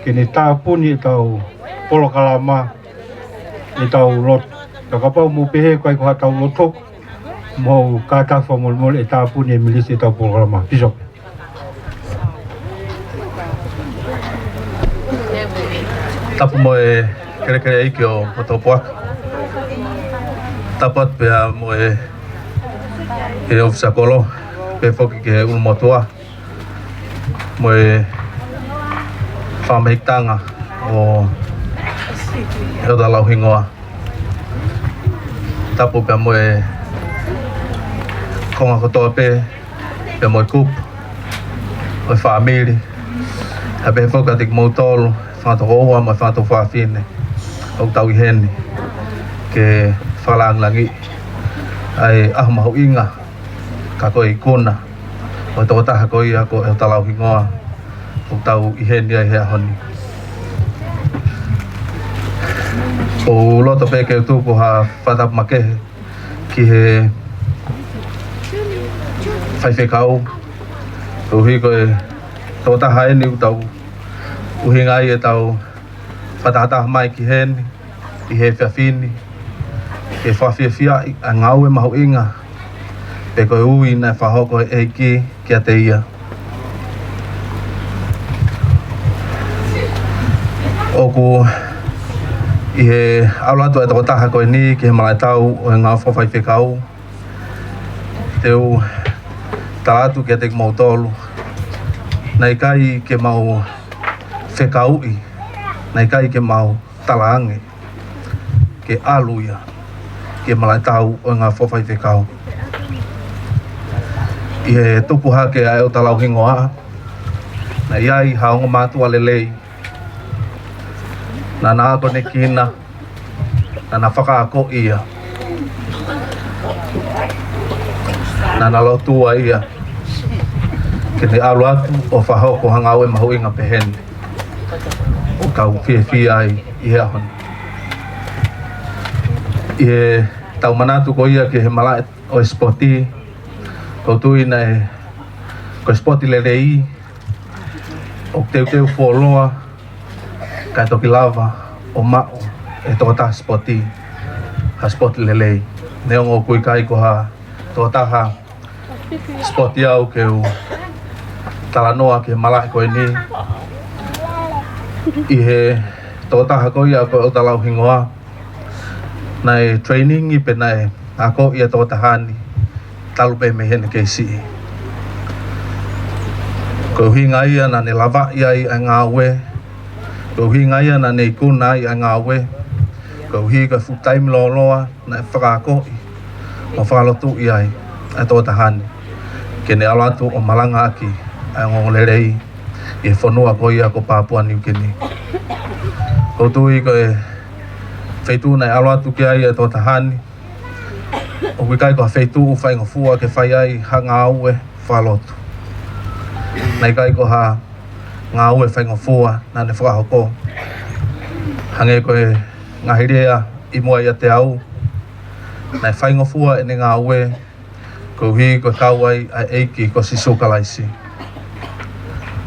ke ne tā puni tau polo kalama e tau lot takapau mo pehe ko ai ko tau lotok mau kata formol eta pun yang milis eta program Bishop. Tapu mo kere ikio motopuak. Tapat pe mo ke ofisa kolo pe foki ke un motua. Mo fama hiktanga o da lau hingoa. Tapu pe mo konga kotoa pe moi kup oi family habe foka tik mo tolu fato roa mo fato fa fine o tau hen ke falang langi ai ma inga ka koi kuna o to ta ko ia ko ta lau hingoa o tau hen dia he honi o loto pe ke tu ko ha fata make ki he fai kau uhi ko to ta hai ni tau uhi ngai tau fatata mai ki hen i he fafini ke fafia ngau e mau inga pe ko ui na fa hoko e ki ateia oku i he aula to ta ko ni ke mai tau ngau fa fai kau teu talatu ke tek mau tolu nai kai ke mau fekaui nai kai ke mau talange ke aluia ke malai tau o ngā whawhai fekau i he tupu hake ai o talau hingoa na iai haonga mātua lelei na nāko ne kina na whakaako ia na lotua ia ke te alu atu o whahoko hangau e mahu inga pehene o kau fie ai i hea honi i he tau manatu ko ia ke he malai o spoti ko tui na e ko spoti lelei o teu wholoa kai toki lava o mao e tōta spoti ha spoti lelei neongo kui kai ko ha tōta ha spoti au ke u talanoa ke malai koe ni i he tōtaha ko ia ko o talau hingoa nai training i pe nai ako ia tōtahani talu pe me hene keisi ko hinga ia na ne lava ia i ngā ue ko hinga ia na ne kuna i ngā ue ko higa full time loa na whakako i o whalotu ia i a tōtahani ke ne alatu o malanga aki ai ngonglerei e whanua ko ia ko Papua New Guinea. Ko tui ko e whaitu nei alatu ki ai e tō tahani. O wikai ko whaitu u whainga fua ke whai ai ha ngā ue whalotu. Nei kai ko ha ngā ue whainga fua na ne whakahoko. Hange ko e ngahirea i mua ia te au. Nei whainga fua e ne ngā ue ko hi ko kawai ai eiki ko sisukalaisi.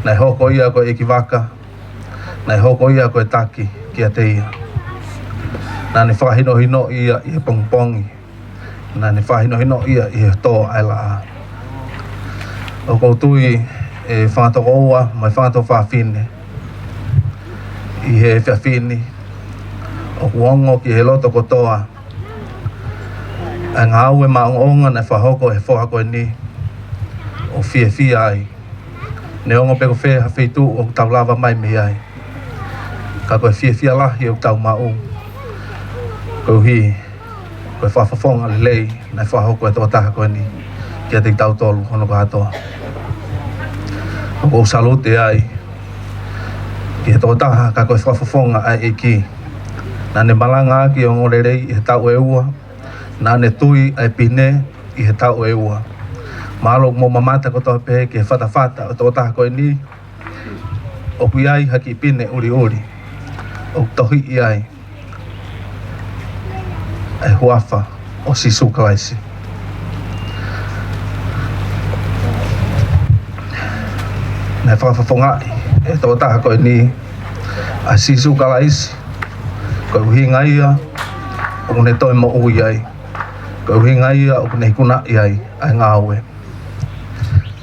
Nei hoko ia ko eki waka, nei hoko ia ko e taki ki a teia. Nā ne whahino ia i he pongpongi, nā ne whahino ia i he tō ai laa. O koutui e whātoko oua mai whātoko whawhine. I he whawhine, o kuongo ki he loto kotoa. ngā ue maonga na whahoko he whahako ni o fia ai. Ne ongo peko whea hawhitu o tau lava mai me ai. Ka koe fia lahi o tau mau. Koe hi, koe whawhawhonga le lei na whahoko e tō taha koe ni. Kia te tau tolu hono ka hatoa. O salute ai. Kia tō taha ka koe whawhawhonga ai e ki. Nā ne malanga ki o ngorerei i he tau e ua. Nā ne tui ai pine i he tau e ua. Mahalo mo mamata ko toa pehe ki he whatawhata o tō taha koe ni. O kui ai haki pine uri. O tohi i ai. Ai huafa o sisu kalaisi. Nai whawhawhongai e tō taha koe ni. A sisu kalaisi. Koe uhinga ia o kune toi mo ui ai. Koe uhinga ia o kune hikuna ai ngā ue.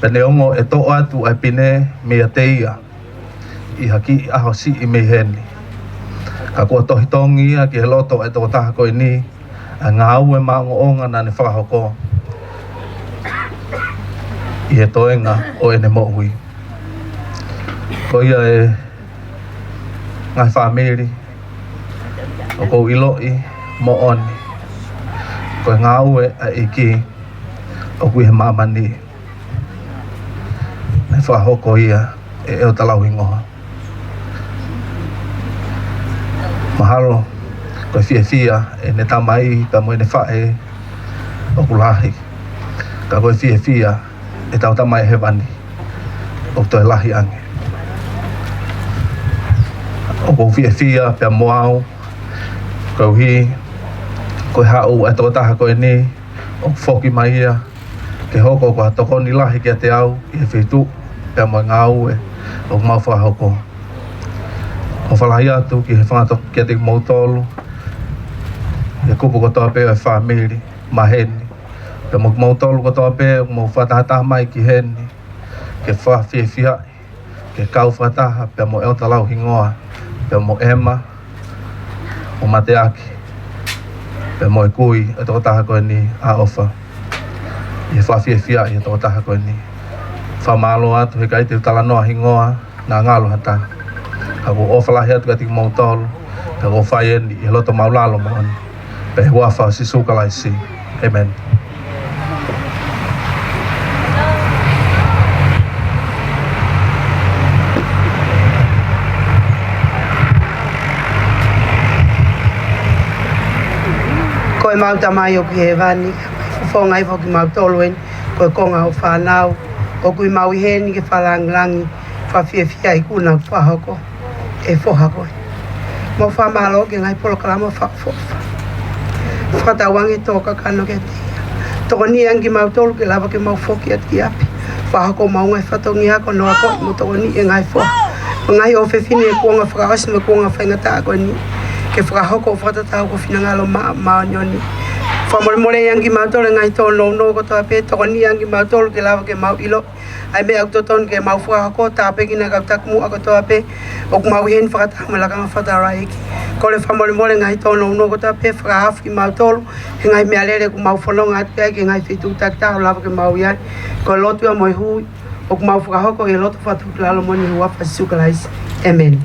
Pene ongo e tō atu ai pine mea te ia. I haki aho si i mei heni. Ka kua tohi tongi ia ki he loto e tō taha koe ni. Ngā ue maongo onga na ne whakahoko. I he toenga o ene mo ui. Ko ia e ngai whamiri. O kou iloi mo oni. Koe ngā ue a iki o kui he mamani. Nei whahoko ia e eo talau ingoha. Mahalo, koe fia e ne tamai ka moe ne whae o kulahi. Ka koe fia e tau tamai he wani o toi lahi ange. O kou fia pia moau. Koe hi, koe hau e tō taha koe ni, o whoki mai ia, ke hoko koe toko ni lahi kia te au, i he whitu, pia moe ngā ue, o mau whahoko. O whalahi atu ki he whangato kia te mautolu, e kupu ko toa pēo e whamiri, ma heni. Pia mo mautolu ko toa pēo, mo whatahataha mai ki heni, ke whawhiawhiai, ke kau whataha, pia mo eo talau hingoa, pia mo ema, o mate aki. Pe moe kui e tō taha koe ni a ofa. I he whawhiawhia i e tō taha koe ni. Whamalo atu he kai te utala noa hingoa nā ngalo hata. Ka ko ofa lahi atu ka tiki mautolu. Ka ko whai eni i he loto maulalo mohoni. Pe he wafa si sukalaisi. Amen. Koe mauta mai o ki he wani, whongai whoki mautolu en, koe konga o whanau, o kui mau i heni ke whalangilangi, whawhiawhia i kuna whahoko, e whohako. Mo whamalo ke ngai polo kalama whakfofa. Whatawangi tōka kano ke tia. Toko ni angi mautolu ke lava ke mau whoki at ki api. Whahako mau ngai whatongi ako no ako, mo toko ni e ngai whoha. Ngai o whewhine e kuonga whakawasi me kuonga whaingata ako ni. Ke whakahoko o whatatau ko whinangalo maonyoni. Whamoremore angi mautolu ngai tō no ko tō ape, toko ni angi mautolu ke lava ke mau ilo. Ai me au toton ke mau whakahoko, tā ape ki na kautakumu ako tō ape, o ku mau hen whakataha malakanga whatara eki. Kore whamoremore ngai tō no ko tō ape, whakahafu ki mautolu, he ngai mea lere ku mau whanonga atu ke ngai whitu taktaho lava ke mau iai. Ko lotu a moi hui, o ku mau whakahoko e lotu whatu lalo moni hua whasukalaisi. Amen.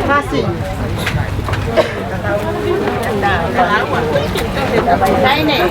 Pasi. Đây này.